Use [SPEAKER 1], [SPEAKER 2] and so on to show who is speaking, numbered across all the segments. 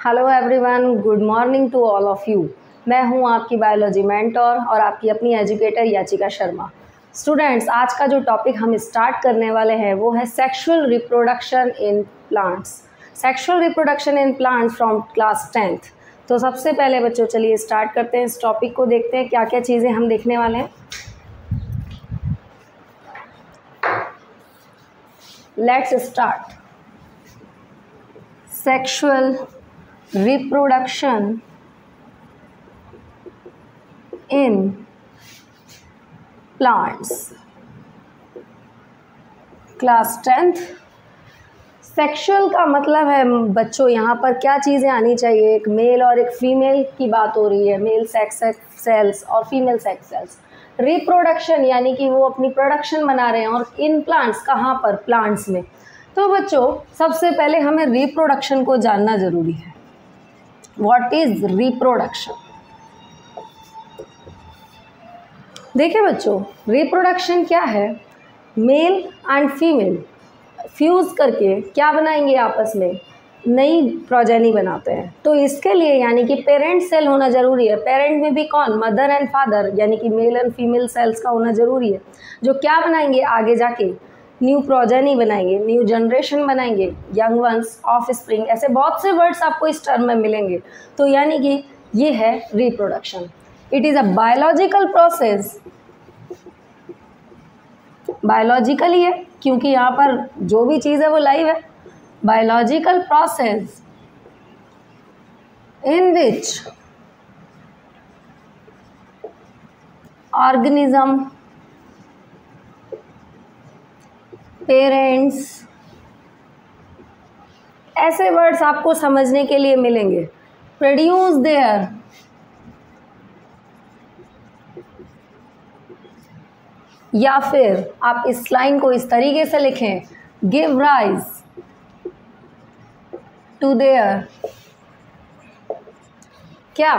[SPEAKER 1] Hello everyone, good morning to all of you. मैं हूं आपकी बायोलॉजी मेंटर और आपकी अपनी एजुकेटर याचिका शर्मा। स्टूडेंट्स, आज का जो टॉपिक हम स्टार्ट करने वाले हैं वो है sexual reproduction in plants. Sexual reproduction in plants from class 10th। तो सबसे पहले बच्चों चलिए स्टार्ट करते हैं, इस टॉपिक को देखते हैं क्या क्या चीज़ें हम देखने वाले हैं। Let's start. Sexual reproduction in plants, class 10th। Sexual का मतलब है बच्चों यहाँ पर क्या चीज़ें आनी चाहिए, एक मेल और एक फीमेल की बात हो रही है, मेल सेक्स सेल्स और फीमेल सेक्स सेल्स। रिप्रोडक्शन यानी कि वो अपनी प्रोडक्शन बना रहे हैं, और इन प्लांट्स कहाँ पर, प्लांट्स में। तो बच्चों सबसे पहले हमें रिप्रोडक्शन को जानना ज़रूरी है। What is reproduction? देखिए बच्चों, रिप्रोडक्शन क्या है, मेल एंड फीमेल फ्यूज़ करके क्या बनाएंगे, आपस में नई प्रोजेनी बनाते हैं। तो इसके लिए यानी कि पेरेंट सेल होना ज़रूरी है। पेरेंट में भी कौन, मदर एंड फादर, यानी कि मेल एंड फीमेल सेल्स का होना ज़रूरी है, जो क्या बनाएंगे आगे जाके न्यू प्रोजेनी बनाएंगे, न्यू जनरेशन बनाएंगे, यंग वंस, ऑफ स्प्रिंग, ऐसे बहुत से वर्ड्स आपको इस टर्म में मिलेंगे। तो यानी कि ये है reproduction. It is a biological process, biological ही है क्योंकि यहाँ पर जो भी चीज़ है वो लाइव है। Biological process in which organism, parents, ऐसे वर्ड्स आपको समझने के लिए मिलेंगे। प्रोड्यूस देयर, या फिर आप इस लाइन को इस तरीके से लिखें, गिव राइज टू देयर क्या,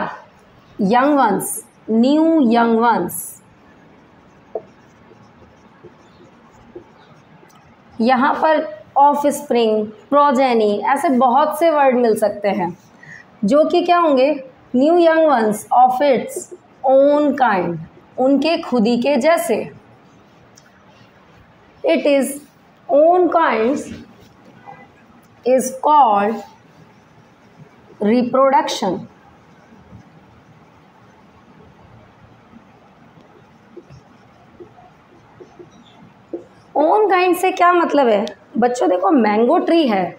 [SPEAKER 1] young ones, new young ones. यहाँ पर ऑफ स्प्रिंग, प्रोजेनी, ऐसे बहुत से वर्ड मिल सकते हैं जो कि क्या होंगे, new young ones of its own kind, उनके खुदी के जैसे। It is own kinds is called reproduction. Own kind से क्या मतलब है बच्चों, देखो मैंगो ट्री है,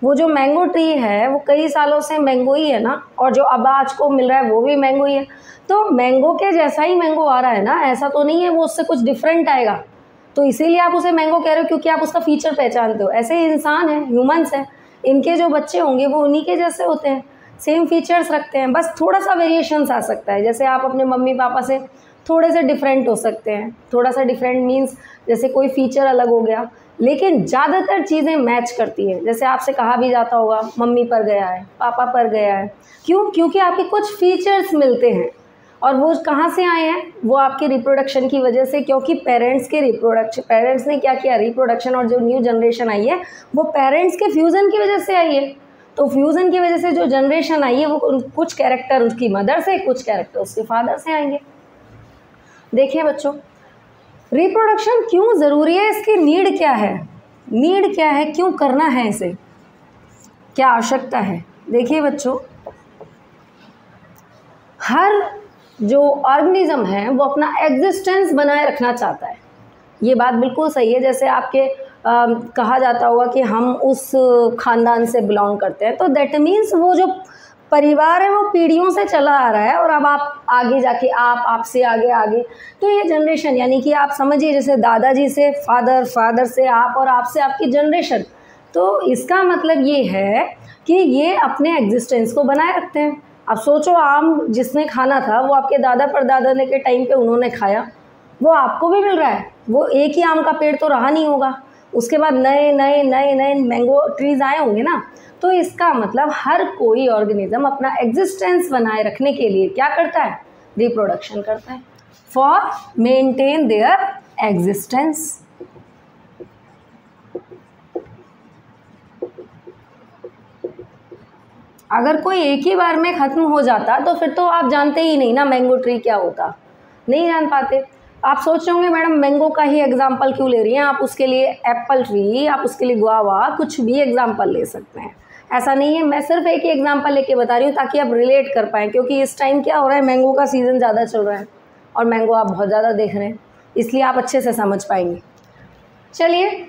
[SPEAKER 1] वो जो मैंगो ट्री है वो कई सालों से मैंगो ही है ना, और जो अब आज को मिल रहा है वो भी मैंगो ही है। तो मैंगो के जैसा ही मैंगो आ रहा है ना, ऐसा तो नहीं है वो उससे कुछ डिफरेंट आएगा। तो इसीलिए आप उसे मैंगो कह रहे हो क्योंकि आप उसका फीचर पहचानते हो। ऐसे ही इंसान है, ह्यूमंस है, इनके जो बच्चे होंगे वो उन्हीं के जैसे होते हैं, सेम फीचर्स रखते हैं, बस थोड़ा सा वेरिएशंस आ सकता है। जैसे आप अपने मम्मी पापा से थोड़े से डिफरेंट हो सकते हैं, थोड़ा सा डिफरेंट मीन्स जैसे कोई फीचर अलग हो गया, लेकिन ज़्यादातर चीज़ें मैच करती है। जैसे आपसे कहा भी जाता होगा मम्मी पर गया है, पापा पर गया है, क्यों, क्योंकि आपके कुछ फीचर्स मिलते हैं। और वो कहाँ से आए हैं, वो आपके रिप्रोडक्शन की वजह से, क्योंकि पेरेंट्स के रिप्रोडक्शन, पेरेंट्स ने क्या किया, रिप्रोडक्शन, और जो न्यू जनरेशन आई है वो पेरेंट्स के फ्यूज़न की वजह से आई है। तो फ्यूज़न की वजह से जो जनरेशन आई है वो कुछ कैरेक्टर उसकी मदर से, कुछ कैरेक्टर उसके फादर से आएंगे। देखिए बच्चों, रिप्रोडक्शन क्यों ज़रूरी है, इसकी नीड क्या है, नीड क्या है, क्यों करना है इसे, क्या आवश्यकता है। देखिए बच्चों, हर जो ऑर्गेनिज्म है वो अपना एग्जिस्टेंस बनाए रखना चाहता है। ये बात बिल्कुल सही है। जैसे आपके कहा जाता होगा कि हम उस ख़ानदान से बिलोंग करते हैं, तो दैट मीन्स वो जो परिवार है वो पीढ़ियों से चला आ रहा है, और अब आप आगे जाके आपसे आगे आगे, तो ये जनरेशन यानी कि आप समझिए जैसे दादाजी से फादर, फादर से आप, और आपसे आपकी जनरेशन। तो इसका मतलब ये है कि ये अपने एग्जिस्टेंस को बनाए रखते हैं। अब सोचो, आम जिसने खाना था वो आपके दादा परदादा ने के टाइम पे उन्होंने खाया, वो आपको भी मिल रहा है, वो एक ही आम का पेड़ तो रहा नहीं होगा, उसके बाद नए नए नए नए मैंगो ट्रीज आए होंगे ना। तो इसका मतलब हर कोई ऑर्गेनिज्म अपना एग्जिस्टेंस बनाए रखने के लिए क्या करता है, रिप्रोडक्शन करता है, फॉर मेंटेन देयर एग्जिस्टेंस। अगर कोई एक ही बार में ख़त्म हो जाता तो फिर तो आप जानते ही नहीं ना मैंगो ट्री क्या होता, नहीं जान पाते। आप सोच रहे होंगे मैडम मैंगो का ही एग्जाम्पल क्यों ले रही हैं, आप उसके लिए एप्पल ट्री, आप उसके लिए गुआवा, कुछ भी एग्जाम्पल ले सकते हैं। ऐसा नहीं है, मैं सिर्फ एक ही एग्जाम्पल लेके बता रही हूँ ताकि आप रिलेट कर पाएँ, क्योंकि इस टाइम क्या हो रहा है, मैंगो का सीज़न ज़्यादा चल रहा है और मैंगो आप बहुत ज़्यादा देख रहे हैं, इसलिए आप अच्छे से समझ पाएंगे। चलिए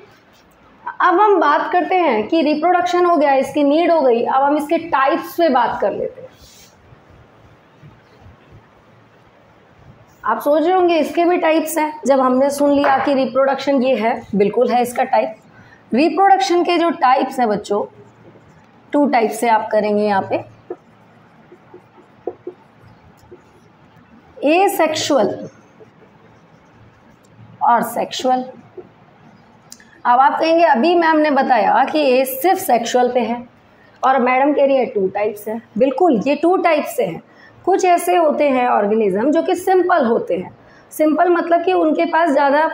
[SPEAKER 1] अब हम बात करते हैं कि रिप्रोडक्शन हो गया, इसकी नीड हो गई, अब हम इसके टाइप्स पे बात कर लेते हैं। आप सोच रहे होंगे इसके भी टाइप्स हैं, जब हमने सुन लिया कि रिप्रोडक्शन ये है, बिल्कुल है इसका टाइप। रिप्रोडक्शन के जो टाइप्स हैं बच्चों, 2 टाइप से आप करेंगे यहाँ पे, एसेक्सुअल और सेक्सुअल। अब आप कहेंगे अभी मैम ने बताया कि ये सिर्फ सेक्सुअल पे है और मैडम कह रही है 2 टाइप्स है। बिल्कुल ये 2 टाइप से हैं। कुछ ऐसे होते हैं ऑर्गेनिज्म जो कि सिंपल होते हैं। सिंपल मतलब कि उनके पास ज़्यादा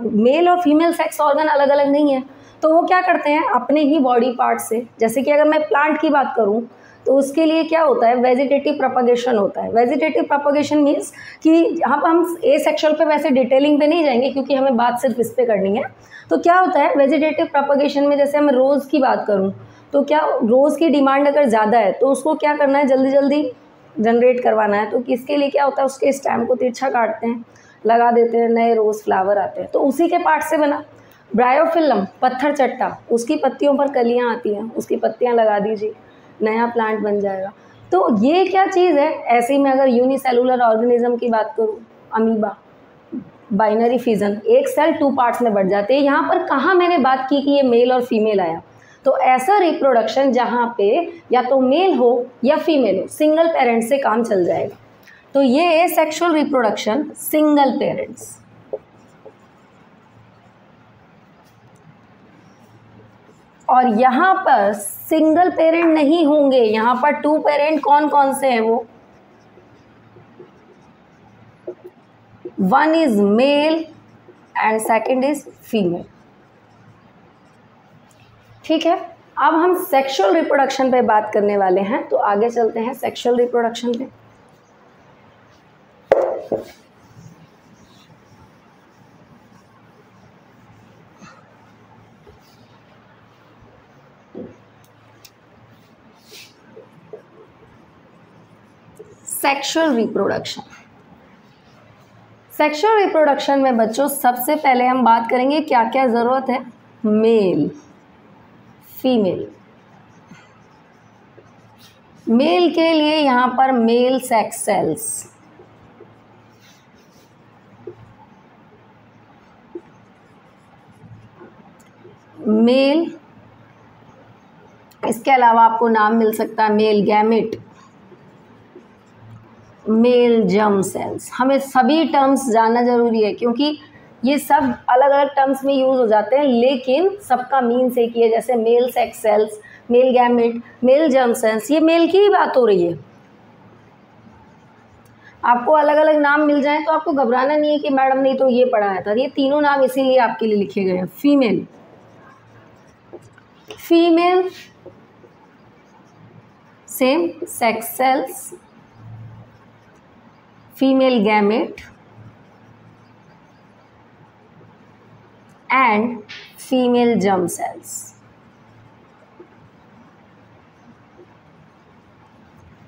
[SPEAKER 1] मेल और फीमेल सेक्स ऑर्गन अलग अलग नहीं है, तो वो क्या करते हैं अपने ही बॉडी पार्ट से, जैसे कि अगर मैं प्लांट की बात करूं तो उसके लिए क्या होता है, वेजिटेटिव प्रोपगेशन होता है। वेजिटेटिव प्रोपगेशन मीन्स कि यहाँ पर हम एसेक्सुअल पे वैसे डिटेलिंग पे नहीं जाएंगे क्योंकि हमें बात सिर्फ इस पे करनी है। तो क्या होता है वेजिटेटिव प्रोपगेशन में, जैसे मैं रोज़ की बात करूँ तो क्या रोज़ की डिमांड अगर ज़्यादा है तो उसको क्या करना है, जल्दी जल्दी जनरेट करवाना है, तो इसके लिए क्या होता है उसके स्टेम को तिरछा काटते हैं, लगा देते हैं, नए रोज़ फ्लावर आते हैं। तो उसी के पार्ट से बना। ब्रायोफिलम पत्थर चट्टा, उसकी पत्तियों पर कलियाँ आती हैं, उसकी पत्तियाँ लगा दीजिए, नया प्लांट बन जाएगा। तो ये क्या चीज़ है। ऐसे ही मैं अगर यूनिसेलुलर ऑर्गेनिज्म की बात करूँ, अमीबा, बाइनरी फिजन, एक सेल 2 पार्ट्स में बढ़ जाते हैं। यहाँ पर कहाँ मैंने बात की कि ये मेल और फीमेल आया, तो ऐसा रिप्रोडक्शन जहाँ पे या तो मेल हो या फीमेल हो, सिंगल पेरेंट से काम चल जाएगा। तो ये एसेक्सुअल रिप्रोडक्शन, सिंगल पेरेंट्स। और यहाँ पर सिंगल पेरेंट नहीं होंगे, यहाँ पर 2 पेरेंट कौन कौन से हैं, वो 1 is male and 2nd is female. ठीक है, अब हम सेक्सुअल रिप्रोडक्शन पे बात करने वाले हैं, तो आगे चलते हैं सेक्सुअल रिप्रोडक्शन पे। सेक्सुअल रिप्रोडक्शन, सेक्सुअल रिप्रोडक्शन में बच्चों सबसे पहले हम बात करेंगे क्या क्या ज़रूरत है, मेल, फीमेल। मेल के लिए यहाँ पर मेल सेक्स सेल्स, मेल, इसके अलावा आपको नाम मिल सकता है male gamete, male germ cells. हमें सभी टर्म्स जानना ज़रूरी है क्योंकि ये सब अलग अलग टर्म्स में यूज़ हो जाते हैं, लेकिन सबका मीन्स एक ही है। जैसे male sex cells, male gamete, male germ cells, ये मेल की ही बात हो रही है। आपको अलग अलग नाम मिल जाए तो आपको घबराना नहीं है कि मैडम ने तो ये पढ़ाया था। ये तीनों नाम इसीलिए आपके लिए लिखे गए हैं। Female, female same sex cells, female gamete and female germ cells.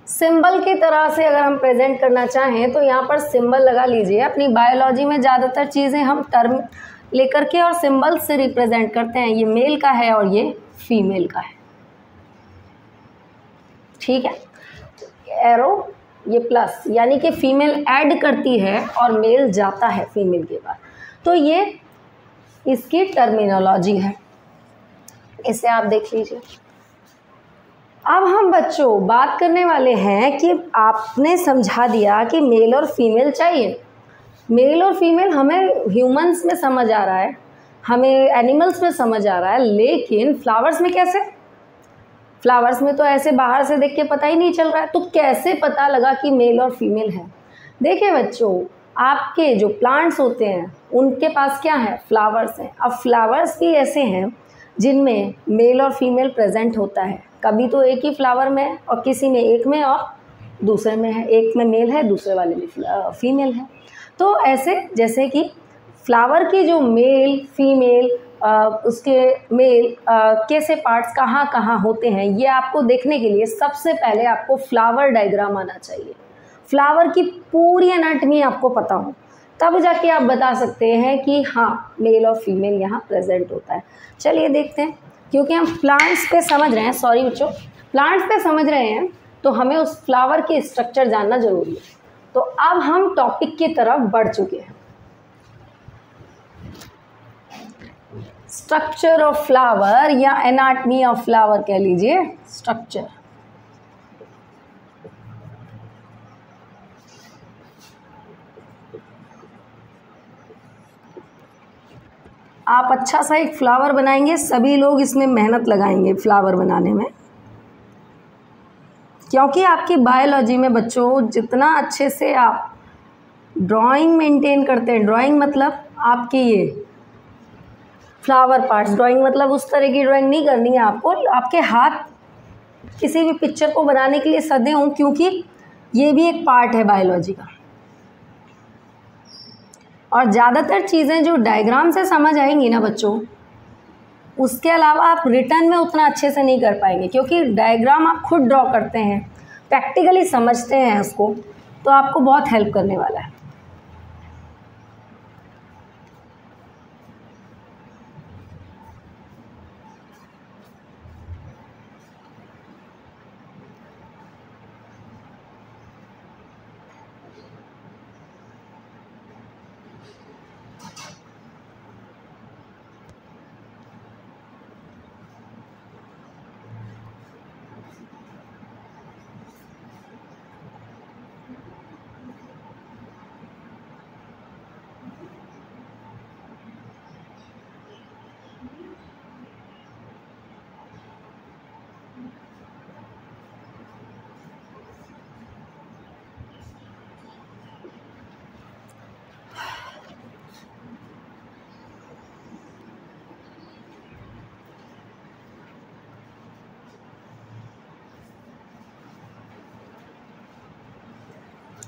[SPEAKER 1] Symbol की तरह से अगर हम प्रेजेंट करना चाहें तो यहाँ पर सिंबल लगा लीजिए। अपनी बायोलॉजी में ज़्यादातर चीज़ें हम टर्म लेकर के और सिंबल से रिप्रेजेंट करते हैं। ये मेल का है और ये फीमेल का है, ठीक है। एरो, ये प्लस, यानी कि फीमेल ऐड करती है और मेल जाता है फीमेल के बाद। तो ये इसकी टर्मिनोलॉजी है, इसे आप देख लीजिए। अब हम बच्चों बात करने वाले हैं कि आपने समझा दिया कि मेल और फीमेल चाहिए। मेल और फीमेल हमें ह्यूमंस में समझ आ रहा है, हमें एनिमल्स में समझ आ रहा है, लेकिन फ्लावर्स में कैसे? फ्लावर्स में तो ऐसे बाहर से देख के पता ही नहीं चल रहा है, तो कैसे पता लगा कि मेल और फीमेल है? देखिए बच्चों, आपके जो प्लांट्स होते हैं उनके पास क्या है? फ्लावर्स हैं। अब फ्लावर्स भी ऐसे हैं जिनमें मेल और फीमेल प्रेजेंट होता है। कभी तो एक ही फ्लावर में है और किसी में एक में और दूसरे में है, एक में मेल है दूसरे वाले में फीमेल है। तो ऐसे जैसे कि फ्लावर की जो मेल फीमेल उसके मेल कैसे पार्ट्स कहाँ कहाँ होते हैं, ये आपको देखने के लिए सबसे पहले आपको फ्लावर डायग्राम आना चाहिए। फ्लावर की पूरी एनाटमी आपको पता हो, तब जाके आप बता सकते हैं कि हाँ मेल और फीमेल यहाँ प्रेजेंट होता है। चलिए देखते हैं, क्योंकि हम प्लांट्स पे समझ रहे हैं, सॉरी बच्चों, प्लांट्स पे समझ रहे हैं तो हमें उस फ्लावर की स्ट्रक्चर जानना जरूरी है। तो अब हम टॉपिक की तरफ बढ़ चुके हैं। स्ट्रक्चर ऑफ फ्लावर या एनाटमी ऑफ फ्लावर कह लीजिए, स्ट्रक्चर। आप अच्छा सा एक फ्लावर बनाएंगे, सभी लोग इसमें मेहनत लगाएंगे फ्लावर बनाने में, क्योंकि आपकी बायोलॉजी में बच्चों जितना अच्छे से आप ड्राइंग मेंटेन करते हैं, ड्राइंग मतलब आपकी ये फ्लावर पार्ट्स, ड्राइंग मतलब उस तरह की ड्राइंग नहीं करनी है आपको, आपके हाथ किसी भी पिक्चर को बनाने के लिए सदे हों, क्योंकि ये भी एक पार्ट है बायोलॉजी का। और ज़्यादातर चीज़ें जो डायग्राम से समझ आएंगी ना बच्चों, उसके अलावा आप रिटर्न में उतना अच्छे से नहीं कर पाएंगे, क्योंकि डायग्राम आप खुद ड्रॉ करते हैं, प्रैक्टिकली समझते हैं उसको, तो आपको बहुत हेल्प करने वाला है।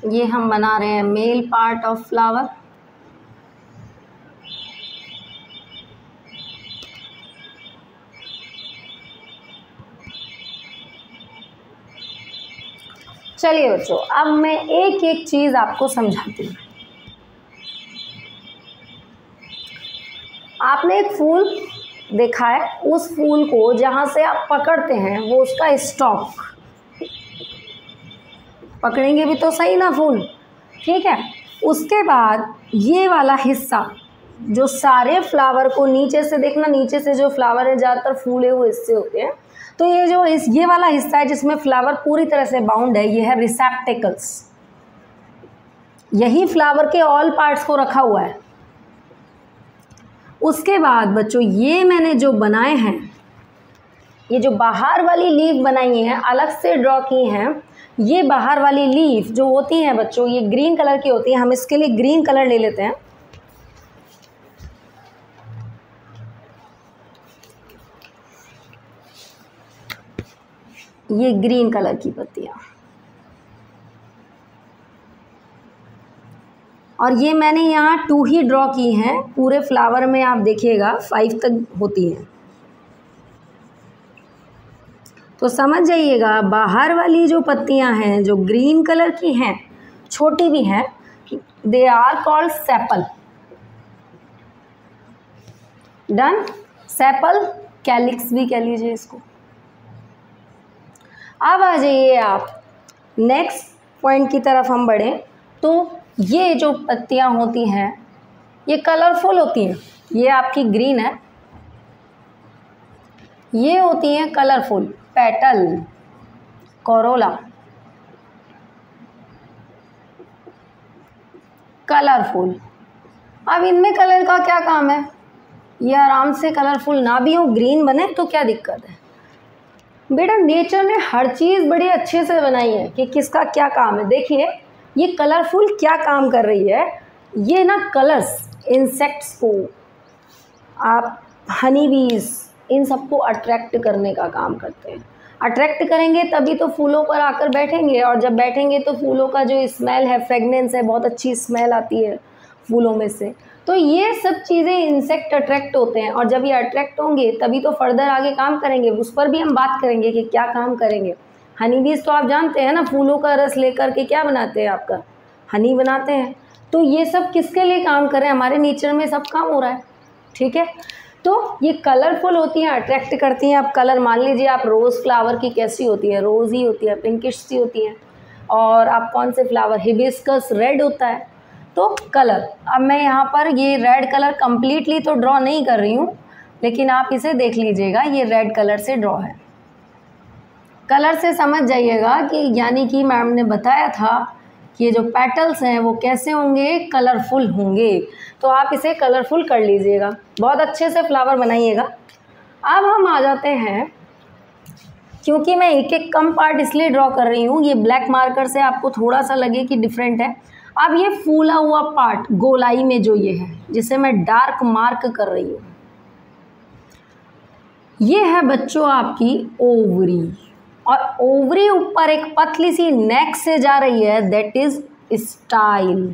[SPEAKER 1] ये हम बना रहे हैं मेल पार्ट ऑफ फ्लावर। चलिए बच्चों, अब मैं एक एक चीज आपको समझाती हूँ। आपने एक फूल देखा है, उस फूल को जहां से आप पकड़ते हैं वो उसका स्टॉक, पकड़ेंगे भी तो सही ना फूल, ठीक है। उसके बाद ये वाला हिस्सा जो सारे फ्लावर को नीचे से देखना, नीचे से जो फ्लावर है ज़्यादातर फूल है वो इससे होते हैं, तो ये जो ये वाला हिस्सा है जिसमें फ्लावर पूरी तरह से बाउंड है, ये है रिसेप्टेकल्स। यही फ्लावर के ऑल पार्ट्स को रखा हुआ है। उसके बाद बच्चों ये मैंने जो बनाए हैं, ये जो बाहर वाली लीफ बनाई है अलग से ड्रॉ की हैं, ये बाहर वाली लीफ जो होती हैं बच्चों ये ग्रीन कलर की होती है। हम इसके लिए ग्रीन कलर ले लेते हैं। ये ग्रीन कलर की पत्तियां, और ये मैंने यहाँ 2 ही ड्रॉ की हैं। पूरे फ्लावर में आप देखिएगा 5 तक होती हैं, तो समझ जाइएगा बाहर वाली जो पत्तियां हैं जो ग्रीन कलर की हैं, छोटी भी हैं, they are called sepal. Done. Sepal, calyx भी कह लीजिए इसको। अब आ जाइए आप नेक्स्ट पॉइंट की तरफ हम बढ़ें, तो ये जो पत्तियां होती हैं ये कलरफुल होती हैं। ये आपकी ग्रीन है, ये होती हैं कलरफुल, पेटल, कोरोला, कलरफुल। अब इनमें कलर का क्या काम है, ये आराम से कलरफुल ना भी हो, ग्रीन बने तो क्या दिक्कत है बेटा। नेचर ने हर चीज़ बड़ी अच्छे से बनाई है कि किसका क्या काम है। देखिए ये कलरफुल क्या काम कर रही है, ये ना कलर्स इंसेक्ट्स को, आप हनी बीज, इन सबको अट्रैक्ट करने का काम करते हैं। अट्रैक्ट करेंगे तभी तो फूलों पर आकर बैठेंगे, और जब बैठेंगे तो फूलों का जो स्मेल है, फ्रेगनेंस है, बहुत अच्छी स्मेल आती है फूलों में से। तो ये सब चीज़ें इंसेक्ट अट्रैक्ट होते हैं, और जब ये अट्रैक्ट होंगे तभी तो फर्दर आगे काम करेंगे। उस पर भी हम बात करेंगे कि क्या काम करेंगे। हनी बीज तो आप जानते हैं ना, फूलों का रस लेकर के क्या बनाते हैं, आपका हनी बनाते हैं। तो ये सब किसके लिए काम कर रहे हैं, हमारे नेचर में सब काम हो रहा है, ठीक है। तो ये कलरफुल होती हैं, अट्रैक्ट करती हैं। आप कलर मान लीजिए, आप रोज़ फ्लावर की कैसी होती है, रोज़ ही होती है, पिंकिश सी होती हैं। और आप कौन से फ्लावर, हिबिस्कस रेड होता है। तो कलर, अब मैं यहाँ पर ये रेड कलर कम्प्लीटली तो ड्रॉ नहीं कर रही हूँ, लेकिन आप इसे देख लीजिएगा, ये रेड कलर से ड्रॉ है। कलर से समझ जाइएगा कि यानी कि मैम ने बताया था कि ये जो पेटल्स हैं वो कैसे होंगे, कलरफुल होंगे। तो आप इसे कलरफुल कर लीजिएगा, बहुत अच्छे से फ्लावर बनाइएगा। अब हम आ जाते हैं, क्योंकि मैं एक एक कम पार्ट इसलिए ड्रॉ कर रही हूँ, ये ब्लैक मार्कर से आपको थोड़ा सा लगे कि डिफरेंट है। अब ये फूला हुआ पार्ट गोलाई में जो ये है, जिसे मैं डार्क मार्क कर रही हूँ, ये है बच्चों आपकी ओवरी। और ओवरी ऊपर एक पतली सी नेक से जा रही है, दैट इज स्टाइल।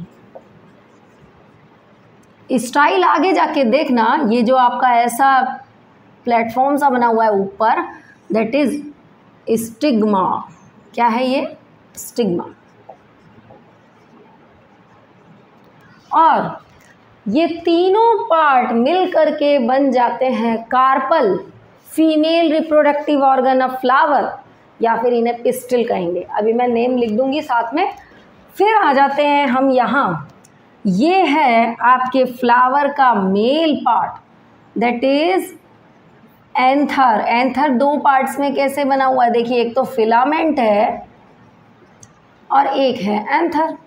[SPEAKER 1] स्टाइल आगे जाके देखना, ये जो आपका ऐसा प्लेटफॉर्म सा बना हुआ है ऊपर, दैट इज स्टिग्मा। क्या है ये, स्टिग्मा। और ये तीनों पार्ट मिल करके बन जाते हैं carpel, female reproductive organ of flower, या फिर इन्हें पिस्टिल कहेंगे। अभी मैं नेम लिख दूंगी साथ में। फिर आ जाते हैं हम यहाँ, ये है आपके फ्लावर का male part, that is anther. Anther दो पार्ट्स में कैसे बना हुआ है, देखिए, एक तो फिलामेंट है और एक है एंथर,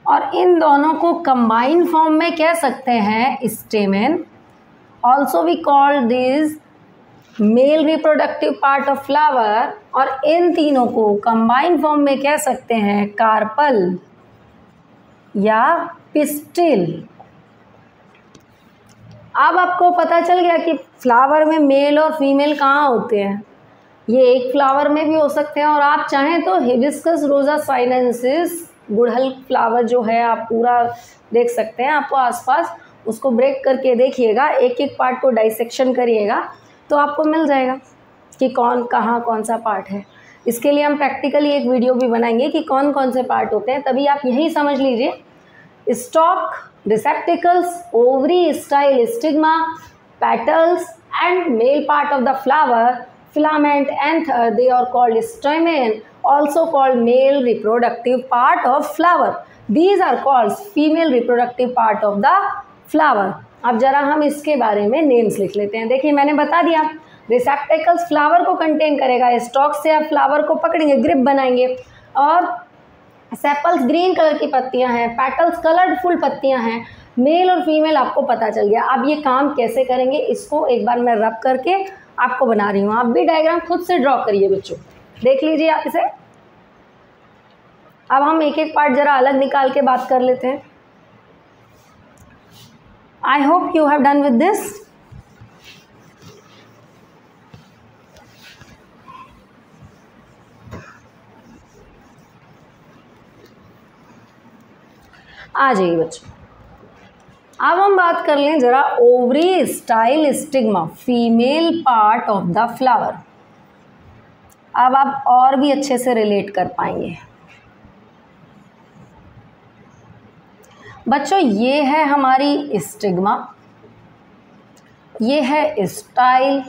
[SPEAKER 1] और इन दोनों को कंबाइन फॉर्म में कह सकते हैं stamen. Also we call this male reproductive part of flower, और इन तीनों को कंबाइन फॉर्म में कह सकते हैं कार्पल या पिस्टिल। अब आपको पता चल गया कि फ्लावर में मेल और फीमेल कहाँ होते हैं। ये एक फ्लावर में भी हो सकते हैं, और आप चाहें तो हिबिस्कस रोजा साइनेंसिस, गुड़हल फ्लावर जो है, आप पूरा देख सकते हैं। आपको आसपास उसको ब्रेक करके देखिएगा, एक एक पार्ट को डाइसेक्शन करिएगा, तो आपको मिल जाएगा कि कौन कहाँ कौन सा पार्ट है। इसके लिए हम प्रैक्टिकली एक वीडियो भी बनाएंगे कि कौन कौन से पार्ट होते हैं। तभी आप यही समझ लीजिए, stock, receptacles, ovary, style, stigma, petals and mail part of the flower, filament, anther, they are called stamen, also called male reproductive part of flower. These are called female reproductive part of the flower. अब जरा हम इसके बारे में names लिख लेते हैं। देखिए, मैंने बता दिया, रिसेप्टिकल्स फ्लावर को कंटेन करेगा, स्टॉक से आप फ्लावर को पकड़ेंगे, ग्रिप बनाएंगे, और सेपल्स ग्रीन कलर की पत्तियां हैं, पेटल्स कलरफुल पत्तियां हैं, मेल और फीमेल आपको पता चल गया। अब ये काम कैसे करेंगे, इसको एक बार मैं रब करके आपको बना रही हूँ। आप भी डायग्राम खुद से ड्रॉ करिए बच्चों, देख लीजिए आप इसे। अब हम एक एक पार्ट जरा अलग निकाल के बात कर लेते हैं। I hope you have done with this. आ जाइए बच्चों, अब हम बात कर लें जरा ovary, style, stigma, female part of the flower. अब आप और भी अच्छे से रिलेट कर पाएंगे बच्चों। ये है हमारी स्टिग्मा, ये है स्टाइल,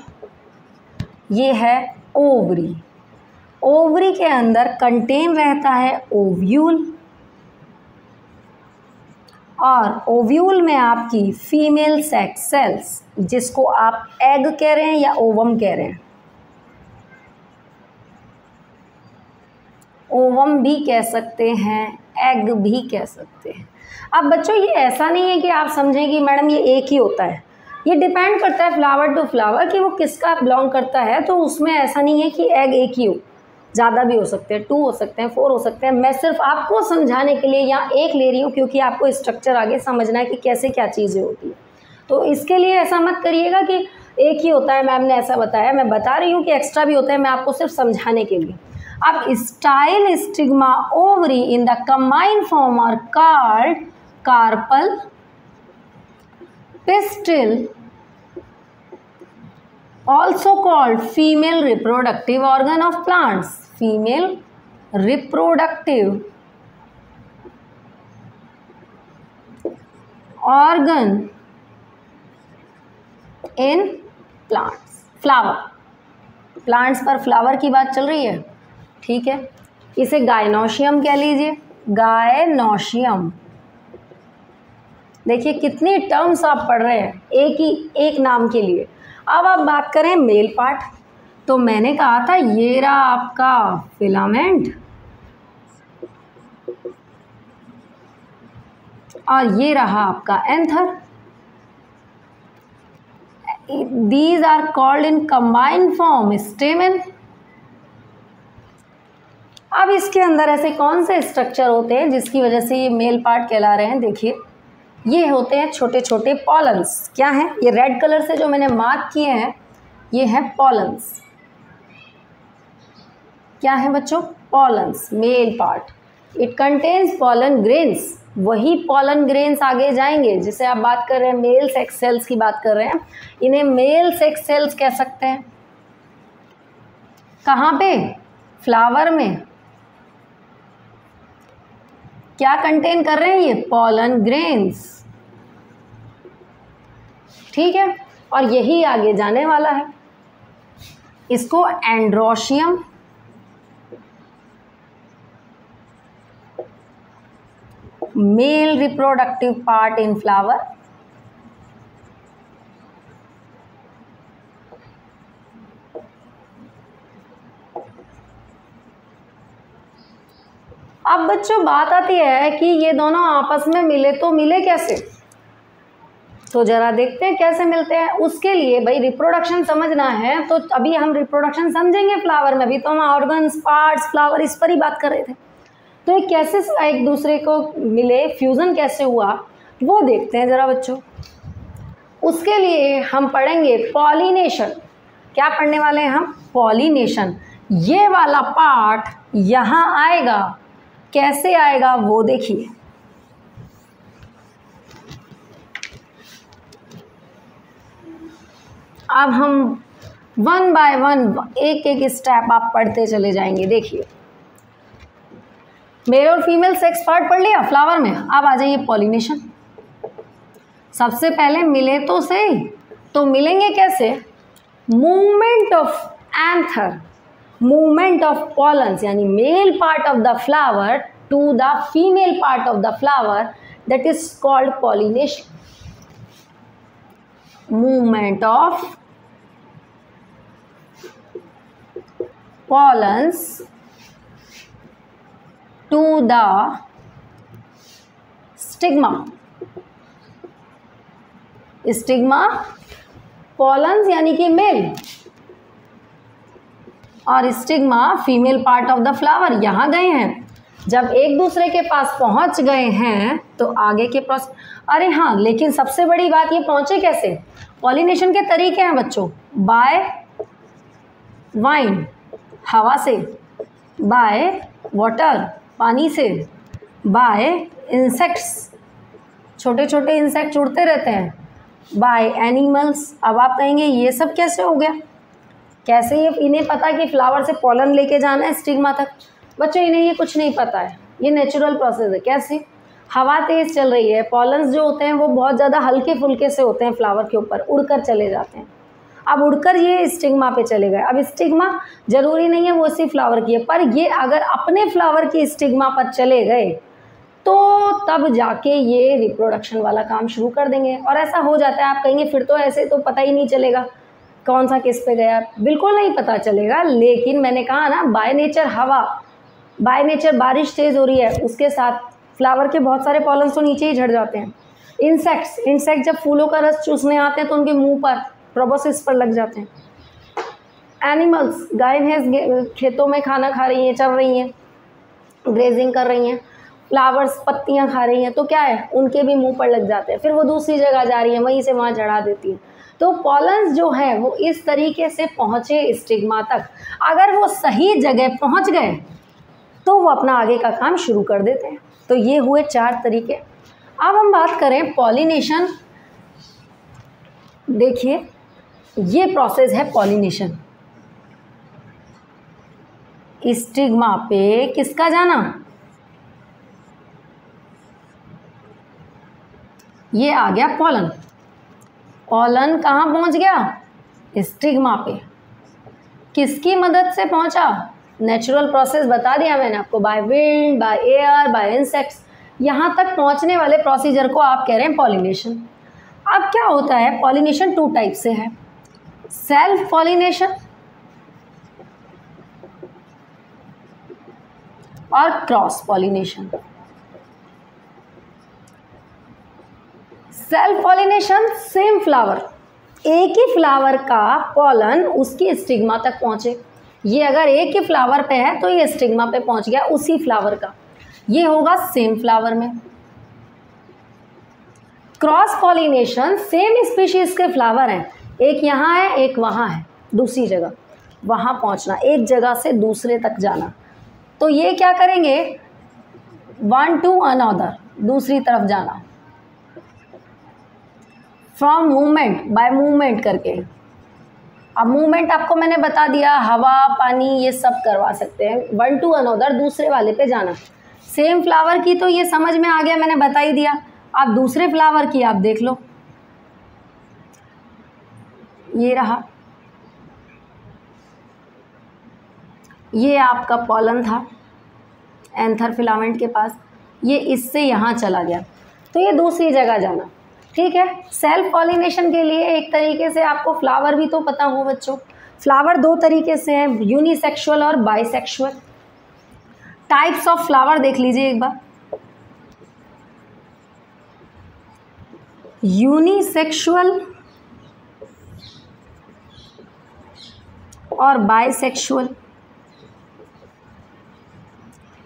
[SPEAKER 1] ये है ओवरी। ओवरी के अंदर कंटेन रहता है ओव्यूल, और ओव्यूल में आपकी फीमेल सेक्स सेल्स, जिसको आप एग कह रहे हैं या ओवम कह रहे हैं, ओवम भी कह सकते हैं, एग भी कह सकते हैं। अब बच्चों, ये ऐसा नहीं है कि आप समझें कि मैडम ये एक ही होता है, ये डिपेंड करता है फ्लावर टू फ्लावर कि वो किसका बिलोंग करता है। तो उसमें ऐसा नहीं है कि एग एक ही हो, ज़्यादा भी हो सकते हैं, 2 हो सकते हैं, 4 हो सकते हैं। मैं सिर्फ आपको समझाने के लिए यहाँ एक ले रही हूँ, क्योंकि आपको स्ट्रक्चर आगे समझना है कि कैसे क्या चीज़ें होती है। तो इसके लिए ऐसा मत करिएगा कि एक ही होता है, मैम ने ऐसा बताया, मैं बता रही हूँ कि एक्स्ट्रा भी होता है, मैं आपको सिर्फ समझाने के लिए। अब style stigma ovary in the combined form are called carpel, pistil, also called female reproductive organ of plants, female reproductive organ in plants, flower, plants पर फ्लावर की बात चल रही है, ठीक है। इसे गायनोशियम कह लीजिए, गायनोशियम। देखिए कितनी टर्म्स आप पढ़ रहे हैं एक नाम के लिए। अब आप बात करें मेल पार्ट, तो मैंने कहा था ये रहा आपका फिलामेंट और ये रहा आपका anther. These are called in combined form stamen. अब इसके अंदर ऐसे कौन से स्ट्रक्चर होते हैं जिसकी वजह से ये मेल पार्ट कहला रहे हैं? देखिए ये होते हैं छोटे छोटे पॉलन्स। क्या हैं ये? रेड कलर से जो मैंने मार्क किए हैं ये हैं पॉलन्स। क्या है बच्चों? Pollens, male part. It contains pollen grains. वही पॉलन ग्रेन्स आगे जाएंगे जिसे आप बात कर रहे हैं मेल सेक्स सेल्स की बात कर रहे हैं, इन्हें मेल सेक्स सेल्स कह सकते हैं। कहाँ पे? फ्लावर में। क्या कंटेन कर रहे हैं ये? पॉलन ग्रेन्स, ठीक है। और यही आगे जाने वाला है। इसको androecium, mail reproductive part in flower, अब बच्चों बात आती है कि ये दोनों आपस में मिले तो मिले कैसे? तो जरा देखते हैं कैसे मिलते हैं। उसके लिए भाई रिप्रोडक्शन समझना है, तो अभी हम रिप्रोडक्शन समझेंगे फ्लावर में। अभी तो हम ऑर्गन्स, पार्ट्स, फ्लावर इस पर ही बात कर रहे थे। तो ये कैसे एक दूसरे को मिले, फ्यूजन कैसे हुआ वो देखते हैं जरा बच्चों। उसके लिए हम पढ़ेंगे पॉलिनेशन। क्या पढ़ने वाले हैं हम? पॉलिनेशन। ये वाला पार्ट यहाँ आएगा, कैसे आएगा वो देखिए। अब हम वन बाय वन एक एक स्टेप आप पढ़ते चले जाएंगे। देखिए मेल और फीमेल सेक्स पार्ट पढ़ लिया फ्लावर में। अब आ जाइए पॉलिनेशन। सबसे पहले मिले तो सही, तो मिलेंगे कैसे? Movement of anther, movement of pollens, यानी male part of the flower to the female part of the flower, that is called pollination. Movement of pollens to the stigma, stigma, pollens यानी कि मेल, और stigma female part of the flower. यहाँ गए हैं, जब एक दूसरे के पास पहुंच गए हैं तो आगे के प्रोसेस। अरे हाँ, लेकिन सबसे बड़ी बात ये पहुंचे कैसे? पॉलिनेशन के तरीके हैं बच्चों। बाय वाइंड, हवा से, बाय वाटर, पानी से, बाय इंसेक्ट्स, छोटे छोटे इंसेक्ट उड़ते रहते हैं, बाय एनिमल्स। अब आप कहेंगे ये सब कैसे हो गया? कैसे ये इन्हें पता कि फ्लावर से पॉलन लेके जाना है स्टिग्मा तक? बच्चों इन्हें ये कुछ नहीं पता है, ये नेचुरल प्रोसेस है। कैसे? हवा तेज चल रही है, पॉलन्स जो होते हैं वो बहुत ज़्यादा हल्के फुल्के से होते हैं फ्लावर के ऊपर, उड़कर चले जाते हैं। अब उड़कर ये स्टिग्मा पे चले गए। अब स्टिग्मा जरूरी नहीं है वो इसी फ्लावर की है, पर ये अगर अपने फ्लावर की स्टिग्मा पर चले गए तो तब जाके ये रिप्रोडक्शन वाला काम शुरू कर देंगे। और ऐसा हो जाता है। आप कहेंगे फिर तो ऐसे तो पता ही नहीं चलेगा कौन सा किस पे गया। बिल्कुल नहीं पता चलेगा, लेकिन मैंने कहा ना बाय नेचर हवा, बाय नेचर बारिश तेज़ हो रही है, उसके साथ फ्लावर के बहुत सारे पॉलन्स तो नीचे ही झड़ जाते हैं। इंसेक्ट जब फूलों का रस चूसने आते हैं तो उनके मुंह पर, प्रोबोसिस पर लग जाते हैं। एनिमल्स, गाय भैंस खेतों में खाना खा रही हैं, चल रही हैं, ग्रेजिंग कर रही हैं, फ्लावर्स पत्तियां खा रही हैं, तो क्या है उनके भी मुंह पर लग जाते हैं। फिर वो दूसरी जगह जा रही है, वहीं से वहाँ चढ़ा देती है। तो पॉलन्स जो है वो इस तरीके से पहुँचे स्टिग्मा तक। अगर वो सही जगह पहुँच गए तो वो अपना आगे का काम शुरू कर देते हैं। तो ये हुए 4 तरीके। अब हम बात करें पॉलिनेशन। देखिए ये प्रोसेस है पॉलिनेशन। स्टिग्मा पे किसका जाना, ये आ गया पॉलन। पॉलन कहाँ पहुँच गया, स्टिग्मा पे। किसकी मदद से पहुँचा, नेचुरल प्रोसेस बता दिया मैंने आपको, by wind, by air, bye insects. यहाँ तक पहुँचने वाले प्रोसीजर को आप कह रहे हैं पॉलिनेशन। अब क्या होता है, पॉलिनेशन 2 टाइप से है, सेल्फ पॉलिनेशन और cross pollination. Self pollination, same flower, एक ही फ्लावर का पॉलन उसकी स्टिग्मा तक पहुंचे। ये अगर एक ही फ्लावर पे है तो ये स्टिग्मा पे पहुंच गया उसी फ्लावर का, ये होगा सेम फ्लावर में। क्रॉस पॉलिनेशन, सेम स्पीशीज के फ्लावर हैं, एक यहाँ है एक वहाँ है, दूसरी जगह, वहाँ पहुँचना, एक जगह से दूसरे तक जाना। तो ये क्या करेंगे, वन टू अनदर, दूसरी तरफ जाना, फ्रॉम मूवमेंट, बाय मूवमेंट करके। अब मूवमेंट आपको मैंने बता दिया, हवा पानी ये सब करवा सकते हैं। वन टू अनदर, दूसरे वाले पे जाना। सेम फ्लावर की तो ये समझ में आ गया, मैंने बता ही दिया। आप दूसरे फ्लावर की आप देख लो, ये रहा, ये आपका पॉलन था एंथर फिलामेंट के पास, ये इससे यहाँ चला गया, तो ये दूसरी जगह जाना। ठीक है, सेल्फ पॉलिनेशन के लिए एक तरीके से आपको फ्लावर भी तो पता हो बच्चों। फ्लावर 2 तरीके से हैं, यूनिसेक्सुअल और बाइसेक्सुअल। टाइप्स ऑफ फ्लावर देख लीजिए एक बार, यूनिसेक्सुअल और बाइसेक्सुअल।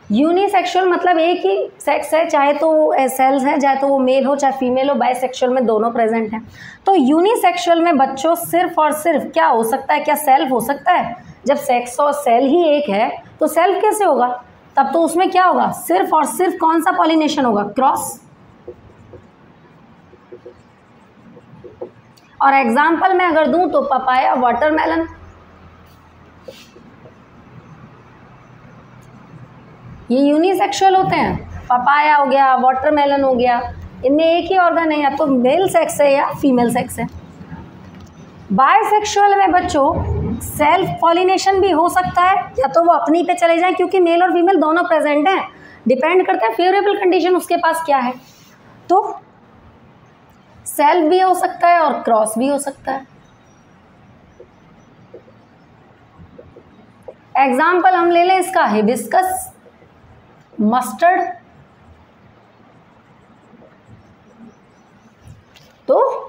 [SPEAKER 1] यूनिसेक्सुअल मतलब एक ही सेक्स है, चाहे तो वो सेल्स है, चाहे तो वो मेल हो चाहे फीमेल हो, बाइसेक्सुअल में दोनों प्रेजेंट हैं। तो यूनिसेक्सुअल में बच्चों सिर्फ और सिर्फ क्या हो सकता है, क्या सेल्फ हो सकता है? जब सेक्स और सेल ही एक है तो सेल्फ कैसे होगा? तब तो उसमें क्या होगा, सिर्फ और सिर्फ कौन सा पॉलिनेशन होगा, क्रॉस। और एग्जाम्पल मैं अगर दूं तो पपाया, वाटरमेलन। ये यूनिसेक्सुअल होते हैं, पपाया हो गया, वाटरमेलन हो गया, इनमें एक ही ऑर्गन है, या तो मेल सेक्स है या फीमेल सेक्स है। बायसेक्सुअल में बच्चों सेल्फ पॉलिनेशन भी हो सकता है, या तो वो अपनी पे चले जाएं, क्योंकि मेल और फीमेल दोनों प्रेजेंट हैं, डिपेंड करता है फेवरेबल कंडीशन उसके पास क्या है। तो सेल्फ भी हो सकता है और क्रॉस भी हो सकता है। एग्जाम्पल हम ले लें इसका, हिबिस्कस, मस्टर्ड। तो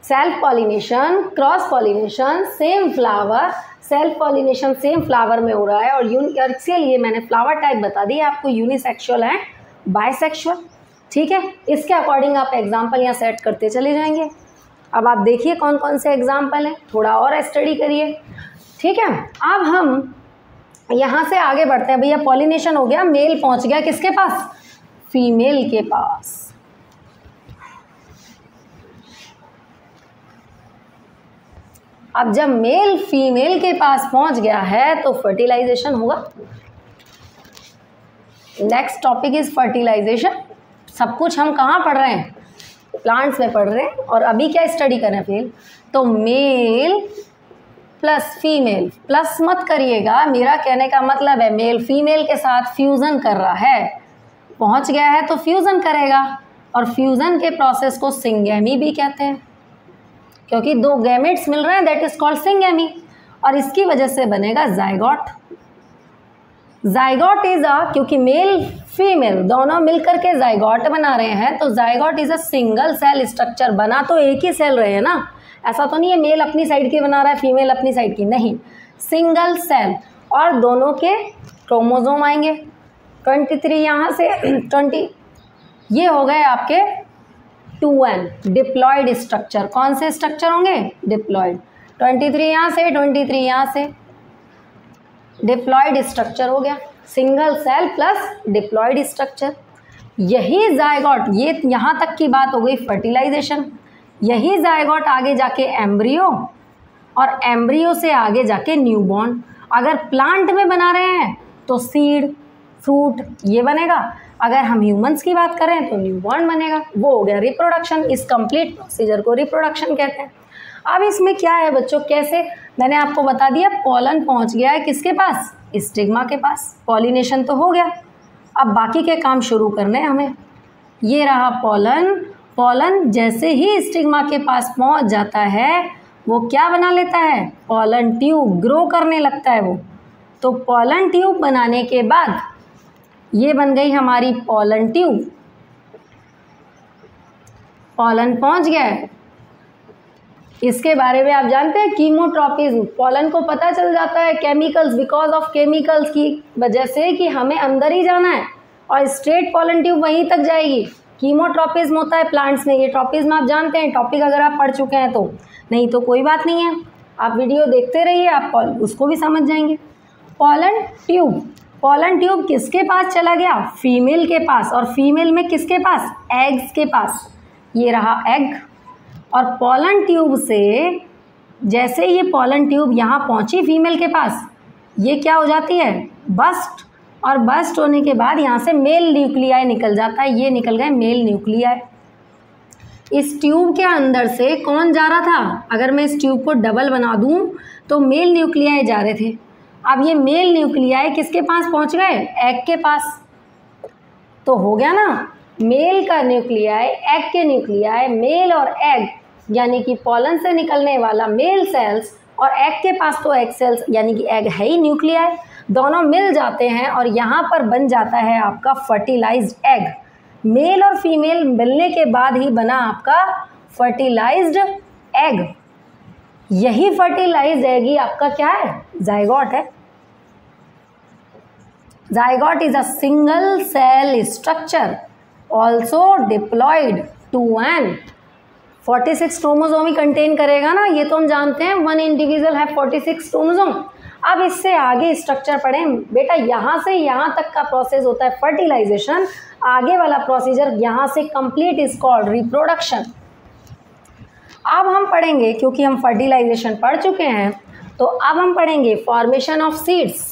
[SPEAKER 1] self pollination, cross pollination, same flower, self pollination same flower में हो रहा है, और इसके लिए मैंने फ्लावर टाइप बता दी आपको, यूनिसेक्सुअल एंड बायसेक्सुअल। ठीक है, इसके अकॉर्डिंग आप एग्जाम्पल यहाँ सेट करते चले जाएंगे। अब आप देखिए कौन कौन से एग्जाम्पल हैं, थोड़ा और स्टडी करिए। ठीक है, अब हम यहाँ से आगे बढ़ते हैं। भैया पॉलिनेशन हो गया, मेल पहुँच गया किसके पास, फीमेल के पास। अब जब मेल फीमेल के पास पहुँच गया है तो फर्टिलाइजेशन होगा। Next topic is fertilisation. सब कुछ हम कहाँ पढ़ रहे हैं, प्लांट्स में पढ़ रहे हैं, और अभी क्या स्टडी कर रहे हैं फिर, तो मेल प्लस फीमेल, प्लस मत करिएगा, मेरा कहने का मतलब है मेल फीमेल के साथ फ्यूज़न कर रहा है, पहुंच गया है तो फ्यूज़न करेगा, और फ्यूज़न के प्रोसेस को सिंगेमी भी कहते हैं, क्योंकि 2 गैमेट्स मिल रहे हैं, दैट इज कॉल्ड सिंगेमी, और इसकी वजह से बनेगा जाइगोट। जाइगोट इज क्योंकि मेल फीमेल दोनों मिलकर के जाइगोट बना रहे हैं, तो zygote is a single cell structure. बना तो एक ही सेल रहे हैं ना, ऐसा तो नहीं है मेल अपनी साइड की बना रहा है फीमेल अपनी साइड की, नहीं, सिंगल सेल, और दोनों के क्रोमोसोम आएंगे 23 यहाँ से 20, ये हो गए आपके 2n डिप्लॉयड स्ट्रक्चर। कौन से स्ट्रक्चर होंगे? डिप्लॉयड। 23 यहाँ से, 23 यहाँ से, डिप्लॉयड स्ट्रक्चर हो गया, single cell plus diploid structure. यही जायगोट, ये यहाँ तक की बात हो गई फर्टिलाइजेशन। यही जायगोट आगे जाके एम्ब्रियो, और एम्ब्रियो से आगे जाके न्यूबॉर्न। अगर प्लांट में बना रहे हैं तो सीड, फ्रूट ये बनेगा। अगर हम ह्यूमंस की बात करें तो न्यूबॉर्न बनेगा। वो हो गया रिप्रोडक्शन। इस कंप्लीट प्रोसीजर को रिप्रोडक्शन कहते हैं। अब इसमें क्या है बच्चों, कैसे, मैंने आपको बता दिया, पॉलन पहुंच गया है किसके पास? स्टिग्मा के पास। पॉलिनेशन तो हो गया, अब बाकी के काम शुरू करने हैं हमें। ये रहा पॉलन। पॉलन जैसे ही स्टिग्मा के पास पहुंच जाता है वो क्या बना लेता है? Pollen tube. ग्रो करने लगता है वो। तो पॉलन ट्यूब बनाने के बाद ये बन गई हमारी पॉलन ट्यूब। पॉलन पहुंच गया है। इसके बारे में आप जानते हैं कीमोट्रॉपिज्म। पॉलन को पता चल जाता है केमिकल्स, बिकॉज ऑफ केमिकल्स की वजह से कि हमें अंदर ही जाना है और स्ट्रेट पॉलन ट्यूब वहीं तक जाएगी। कीमोट्रॉपिज्म होता है प्लांट्स में। ये ट्रॉपिज्म आप जानते हैं, टॉपिक अगर आप पढ़ चुके हैं तो, नहीं तो कोई बात नहीं है, आप वीडियो देखते रहिए, आप उसको भी समझ जाएंगे। पॉलन ट्यूब, पॉलन ट्यूब किसके पास चला गया? फीमेल के पास। और फीमेल में किसके पास? एग्स के पास। ये रहा एग। और पॉलन ट्यूब से जैसे ये पॉलन ट्यूब यहाँ पहुँची फीमेल के पास, ये क्या हो जाती है? बस्ट। और बस्ट होने के बाद यहाँ से मेल न्यूक्लियाई निकल जाता है। ये निकल गए मेल न्यूक्लियाई। इस ट्यूब के अंदर से कौन जा रहा था? अगर मैं इस ट्यूब को डबल बना दूँ तो मेल न्यूक्लियाई जा रहे थे। अब ये मेल न्यूक्लियाई किसके पास पहुँच गए? एग के पास। तो हो गया ना, मेल का न्यूक्लियाई, एग के न्यूक्लियाई, मेल और एग यानी कि पॉलन से निकलने वाला मेल सेल्स और एग के पास तो एग सेल्स यानी कि एग है ही न्यूक्लियाई, दोनों मिल जाते हैं और यहाँ पर बन जाता है आपका फर्टिलाइज्ड एग। मेल और फीमेल मिलने के बाद ही बना आपका फर्टिलाइज्ड एग। यही फर्टिलाइज्ड एग ही आपका क्या है? जायगोट है। Zygote is a single cell structure, also diploid 2n। 46 chromosome contain करेगा ना, ये तो हम जानते हैं। वन इंडिविजुअल है 46 क्रोमोसोम। अब इससे आगे स्ट्रक्चर पढ़ें बेटा। यहाँ से यहाँ तक का प्रोसेस होता है फर्टिलाइजेशन। आगे वाला प्रोसीजर यहाँ से कंप्लीट इज कॉल्ड रिप्रोडक्शन। अब हम पढ़ेंगे, क्योंकि हम फर्टिलाइजेशन पढ़ चुके हैं, तो अब हम पढ़ेंगे फॉर्मेशन ऑफ सीड्स।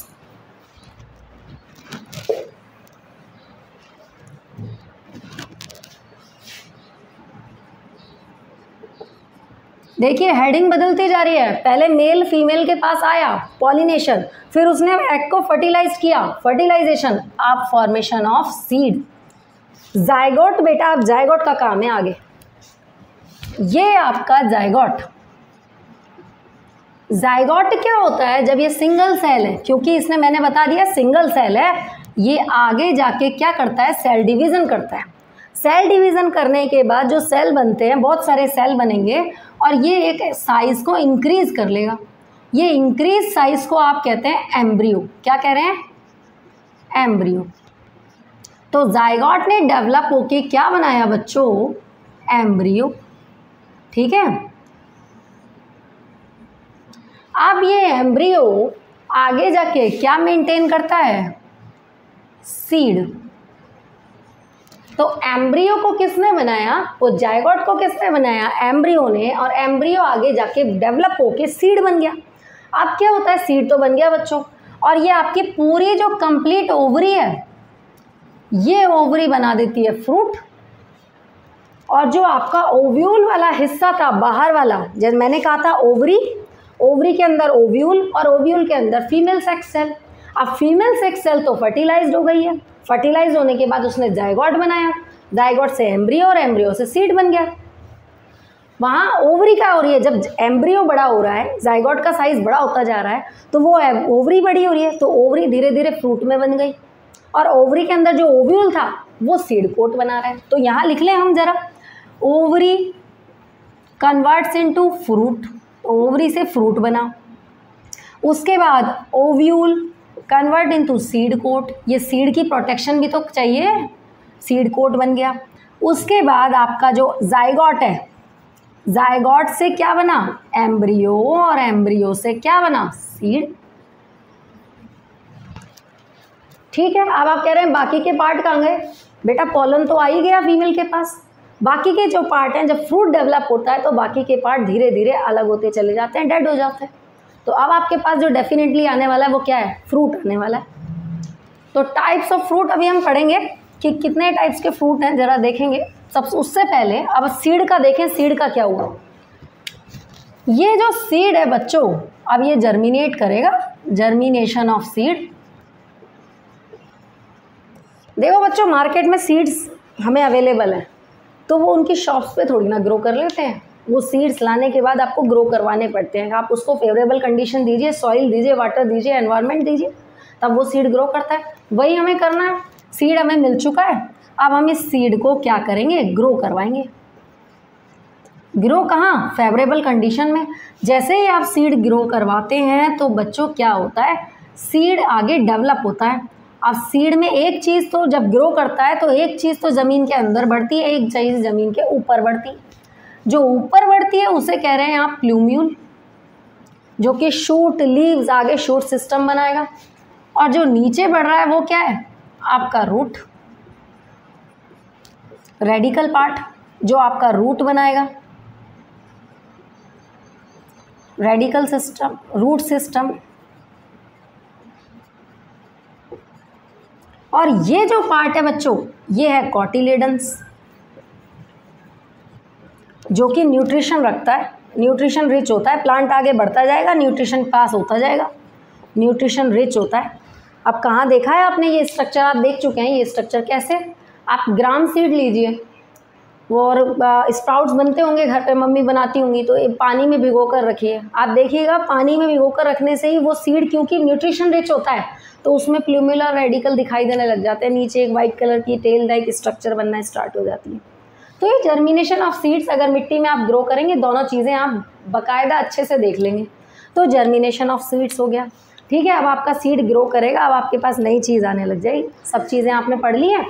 [SPEAKER 1] देखिए हेडिंग बदलती जा रही है। पहले मेल फीमेल के पास आया, पॉलिनेशन, फिर उसने एग को फर्टिलाइज किया, फर्टिलाइजेशन, अब फॉर्मेशन ऑफ सीड। जायगोट बेटा, अब जायगोट का काम है आगे। ये आपका जायगोट। जायगोट क्या होता है? जब ये सिंगल सेल है, क्योंकि इसने मैंने बता दिया सिंगल सेल है, ये आगे जाके क्या करता है? सेल डिवीजन करता है। सेल डिवीजन करने के बाद जो सेल बनते हैं, बहुत सारे सेल बनेंगे और ये एक साइज को इंक्रीज कर लेगा। ये इंक्रीज साइज को आप कहते हैं एम्ब्रियो। क्या कह रहे हैं? एम्ब्रियो। तो जायगोट ने डेवलप होके क्या बनाया बच्चों? एम्ब्रियो। ठीक है। अब ये एम्ब्रियो आगे जाके क्या मेंटेन करता है? सीड। तो एम्ब्रियो को किसने बनाया? वो जायगोट को किसने बनाया? एम्ब्रियो ने। और एम्ब्रियो आगे जाके डेवलप होके सीड बन गया। अब क्या होता है? सीड तो बन गया बच्चों, और ये आपकी पूरी जो कंप्लीट ओवरी है, ये ओवरी बना देती है फ्रूट। और जो आपका ओव्यूल वाला हिस्सा था बाहर वाला, जैसे मैंने कहा था ओवरी, ओवरी के अंदर ओव्यूल और ओव्यूल के अंदर फीमेल सेक्स सेल। अब फीमेल सेक्स सेल तो फर्टिलाइज्ड हो गई है। फर्टिलाइज होने के बाद उसने जायगोट बनाया, जायगोट से एम्ब्रियो और एम्ब्रियो से सीड बन गया। वहाँ ओवरी क्या हो रही है? जब एम्ब्रियो बड़ा हो रहा है, जायगोट का साइज बड़ा होता जा रहा है, तो वो ओवरी बड़ी हो रही है, तो ओवरी धीरे धीरे फ्रूट में बन गई। और ओवरी के अंदर जो ओव्यूल था वो सीड कोट बना रहा है। तो यहाँ लिख लें हम जरा, ovary converts into fruit. Ovary से फ्रूट बना। उसके बाद ovule convert into seed coat. ये सीड की प्रोटेक्शन भी तो चाहिए, सीड कोट बन गया। उसके बाद आपका जो जाइगोट है, जाइगोट से क्या बना, एम्ब्रियो, और एम्ब्रियो से क्या बना, सीड। ठीक है, अब आप कह रहे हैं बाकी के पार्ट कहाँ गए, बेटा पॉलन तो आ ही गया फीमेल के पास, बाकी के जो पार्ट हैं, जब फ्रूट डेवलप होता है तो बाकी के पार्ट धीरे धीरे अलग होते चले जाते हैं, डेड हो जाते हैं। तो अब आपके पास जो डेफिनेटली आने वाला है वो क्या है, फ्रूट आने वाला है। तो टाइप्स ऑफ फ्रूट अभी हम पढ़ेंगे कि कितने टाइप्स के फ्रूट हैं, जरा देखेंगे। सबसे उससे पहले अब सीड का देखें, सीड का क्या हुआ। ये जो सीड है बच्चों, अब ये जर्मिनेट करेगा, जर्मिनेशन ऑफ सीड। देखो बच्चों, मार्केट में सीड्स हमें अवेलेबल है, तो वो उनकी शॉप्स पे थोड़ी ना ग्रो कर लेते हैं, वो सीड्स लाने के बाद आपको ग्रो करवाने पड़ते हैं। आप उसको फेवरेबल कंडीशन दीजिए, सॉइल दीजिए, वाटर दीजिए, एनवायरनमेंट दीजिए, तब वो सीड ग्रो करता है। वही हमें करना है। सीड हमें मिल चुका है, अब हम इस सीड को क्या करेंगे, ग्रो करवाएंगे। ग्रो कहाँ, फेवरेबल कंडीशन में। जैसे ही आप सीड ग्रो करवाते हैं तो बच्चों क्या होता है, सीड आगे डेवलप होता है। अब सीड में एक चीज़ तो जब ग्रो करता है तो एक चीज़ तो ज़मीन के अंदर बढ़ती है, एक चीज़ ज़मीन के ऊपर बढ़ती है। जो ऊपर बढ़ती है उसे कह रहे हैं आप प्लूम्यूल, जो कि शूट, लीव्स, आगे शूट सिस्टम बनाएगा। और जो नीचे बढ़ रहा है वो क्या है, आपका रूट, रेडिकल पार्ट, जो आपका रूट बनाएगा, रेडिकल सिस्टम, रूट सिस्टम। और ये जो पार्ट है बच्चों, ये है कॉटिलेडन्स, जो कि न्यूट्रिशन रखता है, न्यूट्रिशन रिच होता है। प्लांट आगे बढ़ता जाएगा, न्यूट्रिशन पास होता जाएगा, न्यूट्रिशन रिच होता है। अब कहाँ देखा है आपने ये स्ट्रक्चर, आप देख चुके हैं ये स्ट्रक्चर कैसे। आप ग्राम सीड लीजिए, वो और स्प्राउट्स बनते होंगे घर पे, मम्मी बनाती होंगी, तो पानी में भिगो कर रखिए। आप देखिएगा पानी में भिगो कर रखने से ही वो सीड, क्योंकि न्यूट्रिशन रिच होता है, तो उसमें प्लूमुलर रेडिकल दिखाई देने लग जाते हैं, नीचे एक वाइट कलर की टेल लाइक स्ट्रक्चर बनना स्टार्ट हो जाती है। तो ये जर्मिनेशन ऑफ सीड्स, अगर मिट्टी में आप ग्रो करेंगे, दोनों चीज़ें आप बाकायदा अच्छे से देख लेंगे, तो जर्मिनेशन ऑफ सीड्स हो गया। ठीक है, अब आपका सीड ग्रो करेगा, अब आपके पास नई चीज़ आने लग जाएगी। सब चीज़ें आपने पढ़ ली हैं।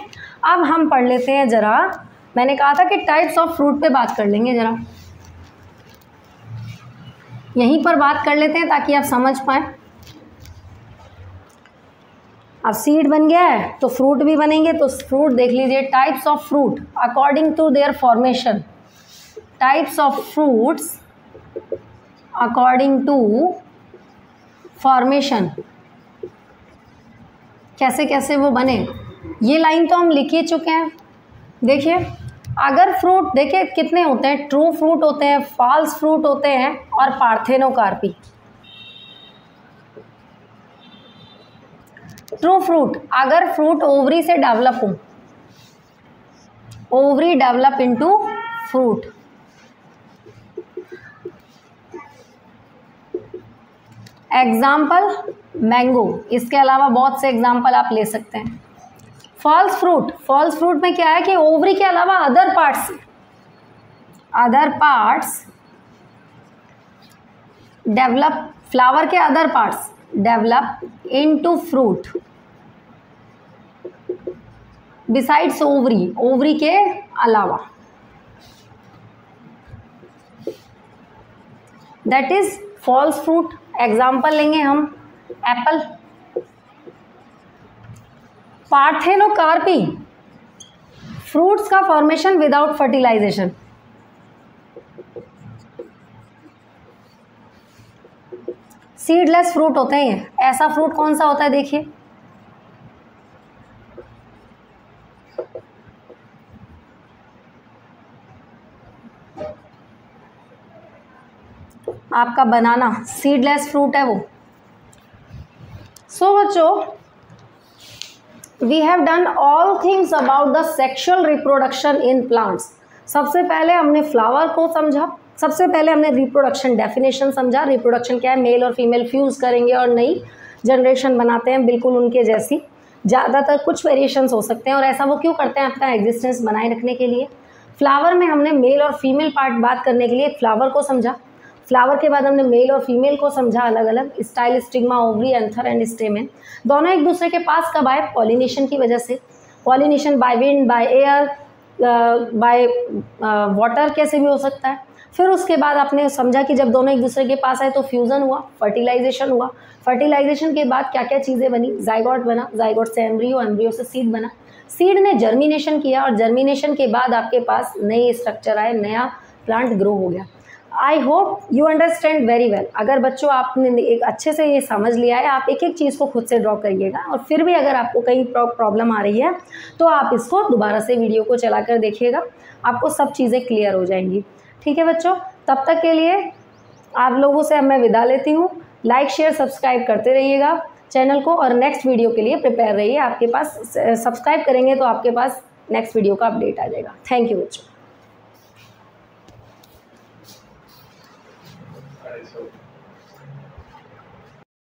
[SPEAKER 1] अब हम पढ़ लेते हैं जरा, मैंने कहा था कि टाइप्स ऑफ फ्रूट पे बात कर लेंगे, जरा यहीं पर बात कर लेते हैं ताकि आप समझ पाएँ। अब सीड बन गया है तो फ्रूट भी बनेंगे, तो फ्रूट देख लीजिए, types of fruit according to their formation, types of fruits according to formation, कैसे कैसे वो बने, ये लाइन तो हम लिख ही चुके हैं। देखिए, अगर फ्रूट देखिए कितने होते हैं, ट्रू फ्रूट होते हैं, फॉल्स फ्रूट होते हैं, और पार्थेनोकार्पी। ट्रू फ्रूट, अगर फ्रूट ओवरी से डेवलप हो, ovary develop into fruit. Example mango, इसके अलावा बहुत से एग्जाम्पल आप ले सकते हैं। फॉल्स फ्रूट, फॉल्स फ्रूट में क्या है कि ओवरी के अलावा अदर पार्ट्स डेवलप, फ्लावर के other parts develop into fruit besides ovary, ovary के अलावा, that is false fruit. Example लेंगे हम, एप्पल। पार्थेनोकार्पी, फ्रूट्स का formation without fertilisation. Seedless fruit होते हैं। ऐसा फ्रूट कौन सा होता है, देखिए, आपका बनाना सीडलेस फ्रूट है वो। सो बच्चों, we have done all things about the sexual reproduction in plants. सबसे पहले हमने फ्लावर को समझा, सबसे पहले हमने रिप्रोडक्शन डेफिनेशन समझा। रिप्रोडक्शन क्या है, मेल और फीमेल फ्यूज़ करेंगे और नई जनरेशन बनाते हैं बिल्कुल उनके जैसी। ज़्यादातर कुछ वेरिएशंस हो सकते हैं, और ऐसा वो क्यों करते हैं, अपना एग्जिस्टेंस बनाए रखने के लिए। फ्लावर में हमने मेल और फीमेल पार्ट बात करने के लिए फ्लावर को समझा। फ्लावर के बाद हमने मेल और फीमेल को समझा अलग अलग, style, stigma, ovary, anther and stamen. दोनों एक दूसरे के पास कब आए, पॉलिनेशन की वजह से। Pollination by wind, by air, by water कैसे भी हो सकता है। फिर उसके बाद आपने समझा कि जब दोनों एक दूसरे के पास आए तो फ्यूज़न हुआ, फर्टिलाइजेशन हुआ। फर्टिलाइजेशन के बाद क्या क्या चीज़ें बनी, जाइगोट बना, जाइगोट से एम्ब्रियो, एम्ब्रियो से सीड बना, सीड ने जर्मिनेशन किया और जर्मिनेशन के बाद आपके पास नए स्ट्रक्चर आए, नया प्लांट ग्रो हो गया। आई hope you understand very well. अगर बच्चों आपने एक अच्छे से ये समझ लिया है, आप एक एक चीज़ को खुद से ड्रॉ करिएगा और फिर भी अगर आपको कहीं प्रॉब्लम आ रही है तो आप इसको दोबारा से वीडियो को चला कर देखिएगा, आपको सब चीज़ें क्लियर हो जाएंगी। ठीक है बच्चों, तब तक के लिए आप लोगों से अब मैं विदा लेती हूँ। लाइक शेयर सब्सक्राइब करते रहिएगा चैनल को और नेक्स्ट वीडियो के लिए प्रिपेयर रहिए। आपके पास सब्सक्राइब करेंगे तो आपके पास नेक्स्ट वीडियो का अपडेट आ जाएगा। थैंक यू बच्चों।